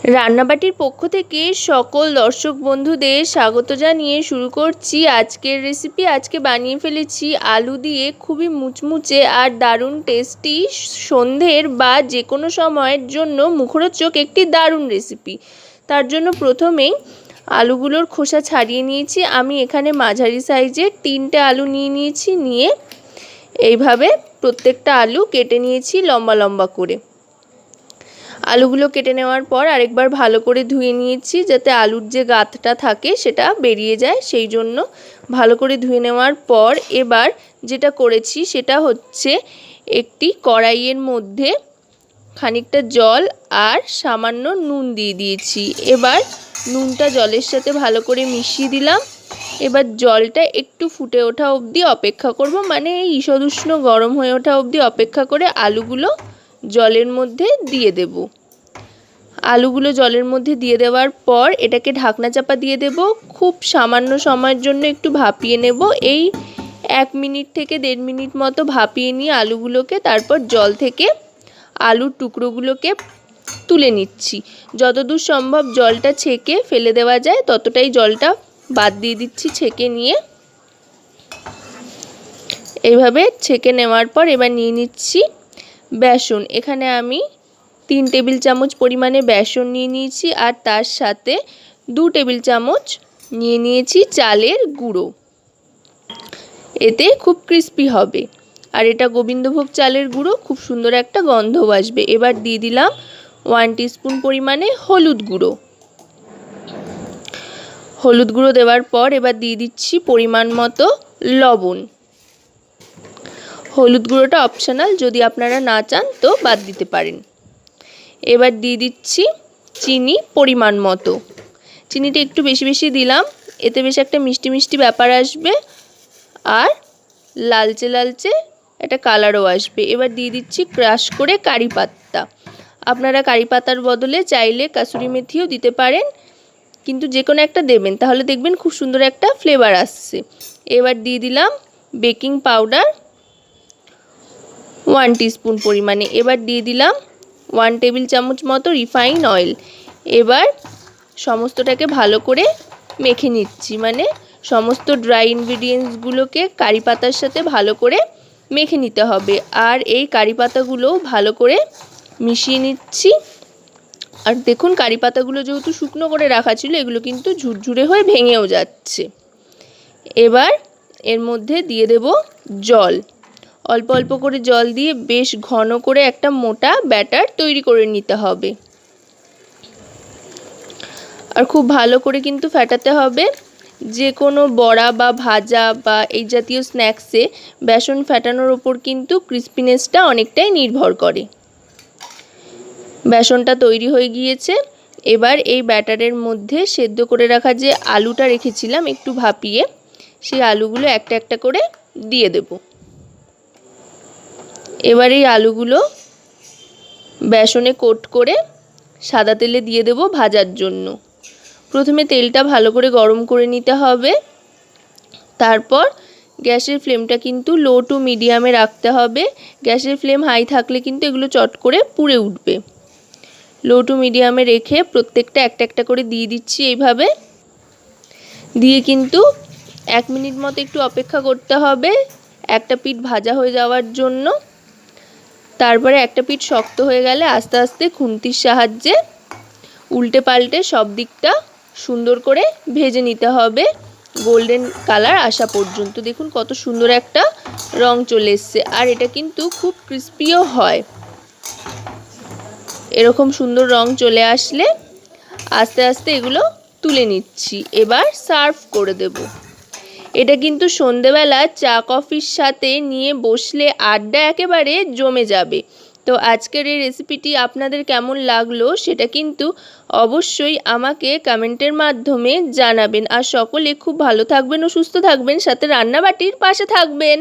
রান্নাবাটির পক্ষ থেকে সকল দর্শক বন্ধুদের স্বাগত জানিয়ে শুরু করছি আজকের রেসিপি। আজকে বানিয়ে ফেলেছি আলু দিয়ে খুবই মুচমুচে আর দারুণ টেস্টি সন্ধ্যের বা যে কোনো সময়ের জন্য মুখরোচক একটি দারুণ রেসিপি। তার জন্য প্রথমেই আলুগুলোর খোসা ছাড়িয়ে নিয়েছি। আমি এখানে মাঝারি সাইজের 3টে আলু নিয়েছি। নিয়ে এইভাবে প্রত্যেকটা আলু কেটে নিয়েছি লম্বা লম্বা করে। আলুগুলো কেটে নেওয়ার পর আরেকবার ভালো করে ধুয়ে নিয়েছি, যাতে আলুর যে গাঁতটা থাকে সেটা বেরিয়ে যায়, সেই জন্য ভালো করে ধুয়ে নেওয়ার পর এবার যেটা করেছি সেটা হচ্ছে একটি কড়াইয়ের মধ্যে খানিকটা জল আর সামান্য নুন দিয়ে দিয়েছি। এবার নুনটা জলের সাথে ভালো করে মিশিয়ে দিলাম। এবার জলটা একটু ফুটে ওঠা অবধি অপেক্ষা করব, মানে এই ঈষদ উষ্ণ গরম হয়ে ওঠা অবধি অপেক্ষা করে আলুগুলো জলের মধ্যে দিয়ে দেব। আলুগুলো জলের মধ্যে দিয়ে দেওয়ার পর এটাকে ঢাকনা চাপা দিয়ে দেব। খুব সামান্য সময়ের জন্য একটু ভাপিয়ে নেব। এই 1 মিনিট থেকে 1.5 মিনিট মতো ভাপিয়ে নিয়ে আলুগুলোকে তারপর জল থেকে আলুর টুকরোগুলোকে তুলে নিচ্ছি। যতদূর সম্ভব জলটা ছেঁকে ফেলে দেওয়া যায় ততটাই জলটা বাদ দিয়ে দিচ্ছি ছেঁকে নিয়ে। এইভাবে ছেঁকে নেওয়ার পর এবার নিয়ে নিচ্ছি বেসন। এখানে আমি 3 টেবিল চামচ পরিমাণে বেসন নিয়ে নিয়েছি আর তার সাথে 2 টেবিল চামচ নিয়ে নিয়েছি চালের গুঁড়ো। এতে খুব ক্রিস্পি হবে আর এটা গোবিন্দভোগ চালের গুঁড়ো, খুব সুন্দর একটা গন্ধও আসবে। এবার দিয়ে দিলাম 1 টিস্পুন পরিমাণে হলুদ গুঁড়ো। হলুদ গুঁড়ো দেওয়ার পর এবার দিয়ে দিচ্ছি পরিমাণ মতো লবণ। হলুদ গুঁড়োটা অপশনাল, যদি আপনারা না চান তো বাদ দিতে পারেন। এবার দিয়ে দিচ্ছি চিনি পরিমাণ মতো। চিনিটা একটু বেশি বেশি দিলাম, এতে বেশ একটা মিষ্টি মিষ্টি ব্যাপার আসবে আর লালচে লালচে একটা কালারও আসবে। এবার দিয়ে দিচ্ছি ক্রাশ করে কারি পাতা। আপনারা কারি পাতার বদলে চাইলে কাসুরি মেথিও দিতে পারেন, কিন্তু যে কোনো একটা দেবেন, তাহলে দেখবেন খুব সুন্দর একটা ফ্লেভার আসছে। এবার দিয়ে দিলাম বেকিং পাউডার 1 টিস্পুন পরিমাণে। এবার দিয়ে দিলাম 1 টেবিল চামচ মতো রিফাইন অয়েল। এবার সমস্তটাকে ভালো করে মেখে নিচ্ছি, মানে সমস্ত ড্রাই ইনগ্রিডিয়েন্টসগুলোকে কারি পাতার সাথে ভালো করে মেখে নিতে হবে। আর এই কারি পাতাগুলো ভালো করে মিশিয়ে নিচ্ছি। আর দেখুন কারি পাতাগুলো যেহেতু শুকনো করে রাখা ছিল, এগুলো কিন্তু ঝুরঝুরে হয়ে ভেঙেও যাচ্ছে। এবার এর মধ্যে দিয়ে দেব জল। অল্প অল্প করে জল দিয়ে বেশ ঘন করে একটা মোটা ব্যাটার তৈরি করে নিতে হবে। আর খুব ভালো করে কিন্তু ফেটাতে হবে। যে কোনো বড়া বা ভাজা বা এই জাতীয় স্ন্যাক্সে বেসন ফেটানোর ওপর কিন্তু ক্রিস্পিনেসটা অনেকটাই নির্ভর করে। বেসনটা তৈরি হয়ে গিয়েছে। এবার এই ব্যাটারের মধ্যে সেদ্ধ করে রাখা যে আলুটা রেখেছিলাম একটু ভাপিয়ে, সেই আলুগুলো একটা একটা করে দিয়ে দেব। এবার এই আলুগুলো বেসনে কোট করে সাদা তেলে দিয়ে দেব ভাজার জন্য। প্রথমে তেলটা ভালো করে গরম করে নিতে হবে। তারপর গ্যাসের ফ্লেমটা কিন্তু লো টু মিডিয়ামে রাখতে হবে। গ্যাসের ফ্লেম হাই থাকলে কিন্তু এগুলো চট করে পুড়ে উঠবে। লো টু মিডিয়ামে রেখে প্রত্যেকটা একটা একটা করে দিয়ে দিচ্ছি। এইভাবে দিয়ে কিন্তু 1 মিনিট মতো একটু অপেক্ষা করতে হবে একটা পিঠ ভাজা হয়ে যাওয়ার জন্য। তারপরে একটা পিঠ শক্ত হয়ে গেলে আস্তে আস্তে খুন্তির সাহায্যে উল্টে পাল্টে সব দিকটা সুন্দর করে ভেজে নিতে হবে গোল্ডেন কালার আসা পর্যন্ত। দেখুন কত সুন্দর একটা রং চলে এসছে, আর এটা কিন্তু খুব ক্রিস্পিও হয়। এরকম সুন্দর রং চলে আসলে আস্তে আস্তে এগুলো তুলে নিচ্ছি। এবার সার্ভ করে দেব। এটা কিন্তু সন্ধেবেলা চা কফির সাথে নিয়ে বসলে আড্ডা একেবারে জমে যাবে। তো আজকের এই রেসিপিটি আপনাদের কেমন লাগলো সেটা কিন্তু অবশ্যই আমাকে কমেন্টের মাধ্যমে জানাবেন। আর সকলে খুব ভালো থাকবেন ও সুস্থ থাকবেন, সাথে রান্নাবাটির পাশে থাকবেন।